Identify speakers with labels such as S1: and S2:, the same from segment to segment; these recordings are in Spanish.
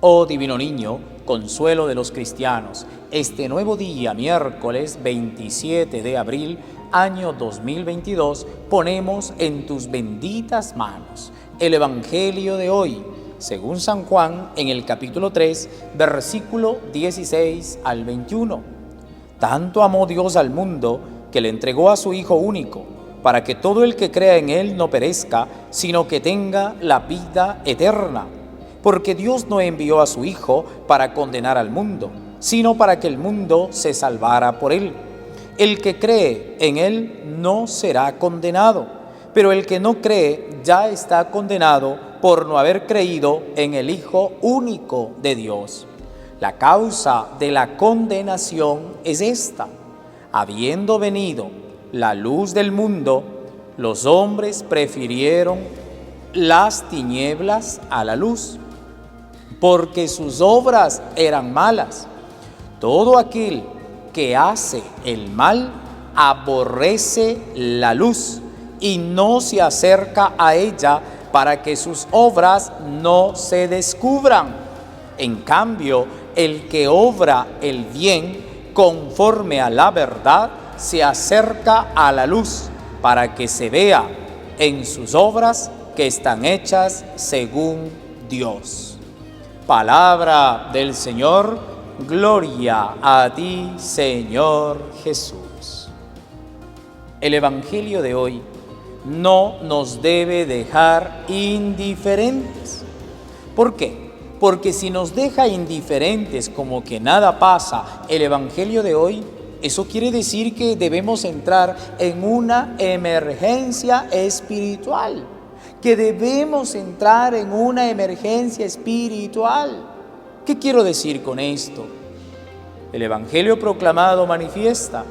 S1: Oh divino niño, consuelo de los cristianos, este nuevo día, miércoles 27 de abril, año 2022, ponemos en tus benditas manos el Evangelio de hoy, según San Juan, en el capítulo 3, versículo 16 al 21. Tanto amó Dios al mundo que le entregó a su Hijo único, para que todo el que crea en Él no perezca, sino que tenga la vida eterna. Porque Dios no envió a su Hijo para condenar al mundo, sino para que el mundo se salvara por Él. El que cree en Él no será condenado, pero el que no cree ya está condenado por no haber creído en el Hijo único de Dios. La causa de la condenación es esta: habiendo venido la luz del mundo, los hombres prefirieron las tinieblas a la luz, porque sus obras eran malas. Todo aquel que hace el mal aborrece la luz y no se acerca a ella para que sus obras no se descubran. En cambio, el que obra el bien conforme a la verdad se acerca a la luz para que se vea en sus obras que están hechas según Dios. Palabra del Señor, gloria a ti, Señor Jesús. El Evangelio de hoy no nos debe dejar indiferentes. ¿Por qué? Porque si nos deja indiferentes, como que nada pasa, el Evangelio de hoy, eso quiere decir que debemos entrar en una emergencia espiritual, que debemos entrar en una emergencia espiritual. ¿Qué quiero decir con esto? El Evangelio proclamado manifiesta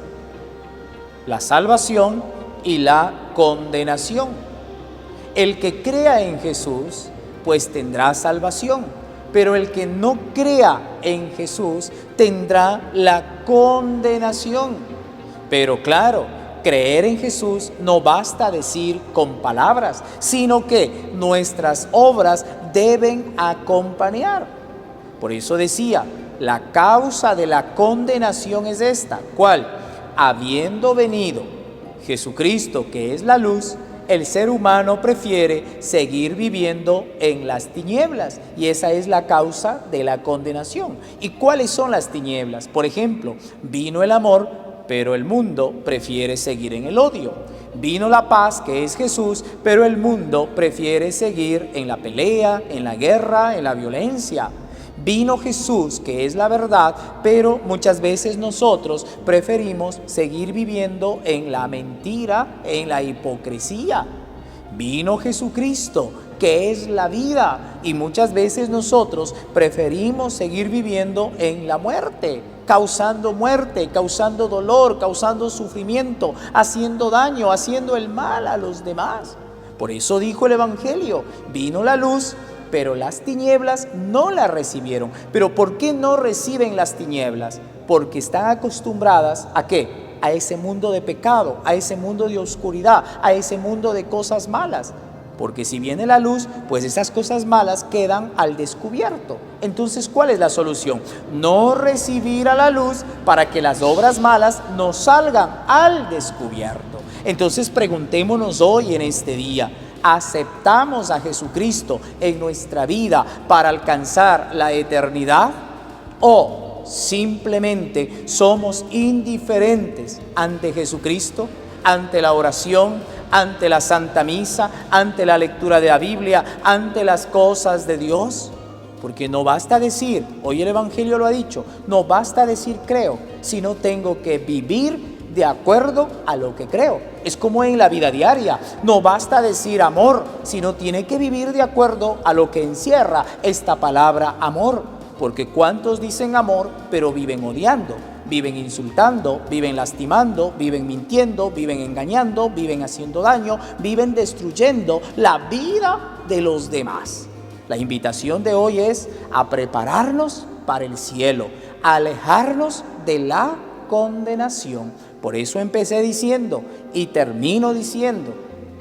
S1: la salvación y la condenación. El que crea en Jesús, pues tendrá salvación, pero el que no crea en Jesús tendrá la condenación. Pero claro, creer en Jesús no basta decir con palabras, sino que nuestras obras deben acompañar. Por eso decía, la causa de la condenación es esta: ¿cuál? Habiendo venido Jesucristo, que es la luz, el ser humano prefiere seguir viviendo en las tinieblas, y esa es la causa de la condenación. ¿Y cuáles son las tinieblas? Por ejemplo, vino el amor, pero el mundo prefiere seguir en el odio. Vino la paz, que es Jesús, pero el mundo prefiere seguir en la pelea, en la guerra, en la violencia. Vino Jesús, que es la verdad, pero muchas veces nosotros preferimos seguir viviendo en la mentira, en la hipocresía. Vino Jesucristo, que es la vida, y muchas veces nosotros preferimos seguir viviendo en la muerte, causando dolor, causando sufrimiento, haciendo daño, haciendo el mal a los demás. Por eso dijo el Evangelio: vino la luz, pero las tinieblas no la recibieron. ¿Pero por qué no reciben las tinieblas? Porque están acostumbradas ¿a qué? A ese mundo de pecado, a ese mundo de oscuridad, a ese mundo de cosas malas. Porque si viene la luz, pues esas cosas malas quedan al descubierto. Entonces, ¿cuál es la solución? No recibir a la luz para que las obras malas no salgan al descubierto. Entonces, preguntémonos hoy en este día: ¿aceptamos a Jesucristo en nuestra vida para alcanzar la eternidad? ¿O simplemente somos indiferentes ante Jesucristo, ante la oración, ante la Santa Misa, ante la lectura de la Biblia, ante las cosas de Dios? Porque no basta decir, hoy el Evangelio lo ha dicho, no basta decir creo, sino tengo que vivir de acuerdo a lo que creo. Es como en la vida diaria, no basta decir amor, sino tiene que vivir de acuerdo a lo que encierra esta palabra amor. Porque ¿cuántos dicen amor pero viven odiando? Viven insultando, viven lastimando, viven mintiendo, viven engañando, viven haciendo daño, viven destruyendo la vida de los demás. La invitación de hoy es a prepararnos para el cielo, a alejarnos de la condenación. Por eso empecé diciendo y termino diciendo: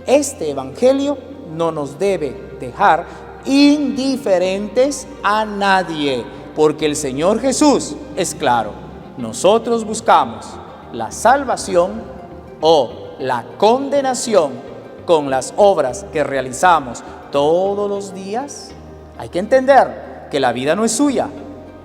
S1: este Evangelio no nos debe dejar indiferentes a nadie, porque el Señor Jesús es claro. Nosotros buscamos la salvación o la condenación con las obras que realizamos todos los días. Hay que entender que la vida no es suya,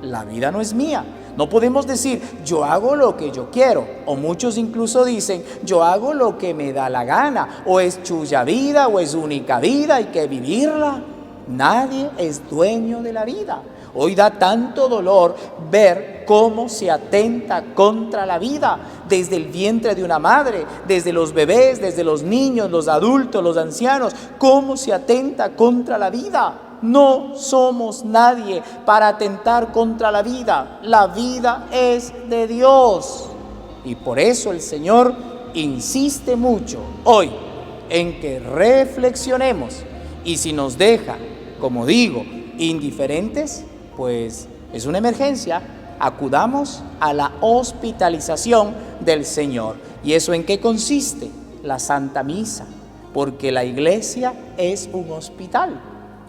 S1: la vida no es mía. No podemos decir, yo hago lo que yo quiero, o muchos incluso dicen, yo hago lo que me da la gana, o es suya vida, o es única vida, hay que vivirla. Nadie es dueño de la vida. Hoy da tanto dolor ver cómo se atenta contra la vida, desde el vientre de una madre, desde los bebés, desde los niños, los adultos, los ancianos, cómo se atenta contra la vida. No somos nadie para atentar contra la vida. La vida es de Dios. Y por eso el Señor insiste mucho hoy en que reflexionemos. Y si nos deja, como digo, indiferentes, pues es una emergencia, acudamos a la hospitalización del Señor. ¿Y eso en qué consiste? La Santa Misa, porque la iglesia es un hospital.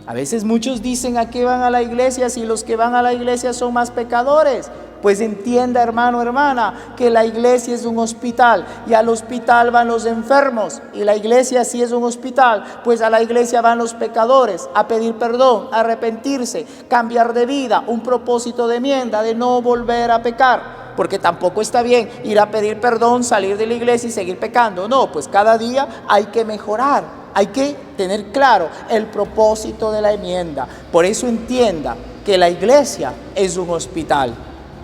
S1: A veces muchos dicen, ¿a qué van a la iglesia si los que van a la iglesia son más pecadores? Pues entienda, hermano, hermana, que la iglesia es un hospital y al hospital van los enfermos, y la iglesia sí es un hospital, pues a la iglesia van los pecadores a pedir perdón, a arrepentirse, cambiar de vida, un propósito de enmienda, de no volver a pecar. Porque tampoco está bien ir a pedir perdón, salir de la iglesia y seguir pecando. No, pues cada día hay que mejorar, hay que tener claro el propósito de la enmienda. Por eso entienda que la iglesia es un hospital.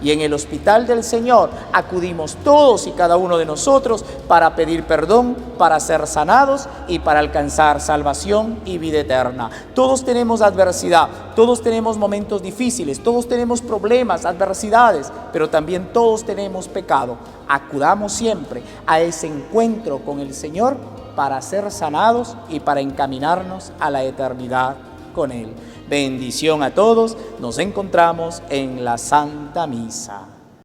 S1: Y en el hospital del Señor acudimos todos y cada uno de nosotros para pedir perdón, para ser sanados y para alcanzar salvación y vida eterna. Todos tenemos adversidad, todos tenemos momentos difíciles, todos tenemos problemas, adversidades, pero también todos tenemos pecado. Acudamos siempre a ese encuentro con el Señor para ser sanados y para encaminarnos a la eternidad con Él. Bendición a todos, nos encontramos en la Santa Misa.